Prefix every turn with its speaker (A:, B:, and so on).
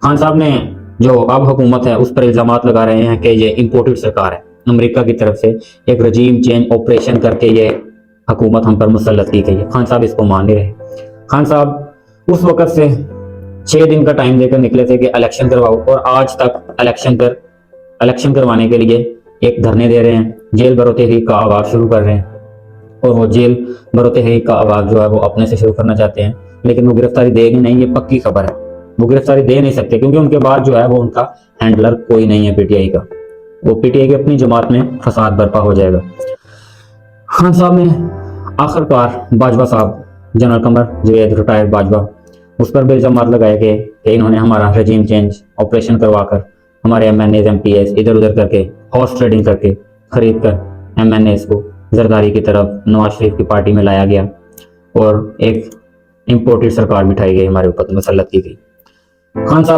A: खान साहब ने जो अब हुकूमत है उस पर इल्जाम लगा रहे हैं कि ये इम्पोर्टेड सरकार है, अमेरिका की तरफ से एक रजीम चेंज ऑपरेशन करके ये हुकूमत हम पर मुसल्लत की गई है। खान साहब इसको मान नहीं रहे। खान साहब उस वक़्त से 6 दिन का टाइम देकर निकले थे कि इलेक्शन करवाओ, और आज तक इलेक्शन करवाने के लिए एक धरने दे रहे हैं, जेल बरो तहरीक का आगाज शुरू कर रहे हैं, और वो जेल बरो तहरीक का आगाज जो है वो अपने से शुरू करना चाहते हैं, लेकिन वो गिरफ्तारी देगी नहीं, ये पक्की खबर है। वो गिरफ्तारी दे नहीं सकते क्योंकि उनके बाद जो है वो उनका हैंडलर कोई नहीं है पीटीआई का। वो पीटीआई की अपनी जमात में फसाद बर्पा हो जाएगा। खान साहब ने आखिरकार बाजवा साहब, जनरल कमर जवेद रिटायर्ड बाजवा, उस पर भी इल्जाम लगाए कि इन्होंने हमारा रजीम चेंज ऑपरेशन करवाकर हमारे एमएनएज एमपीएस इधर उधर करके हॉर्स ट्रेडिंग करके खरीद कर एमएनएस को जरदारी की तरफ नवाज शरीफ की पार्टी में लाया गया और एक इम्पोर्टेड सरकार बिठाई गई, हमारे ऊपर मुसल्लत की गई। खान साहब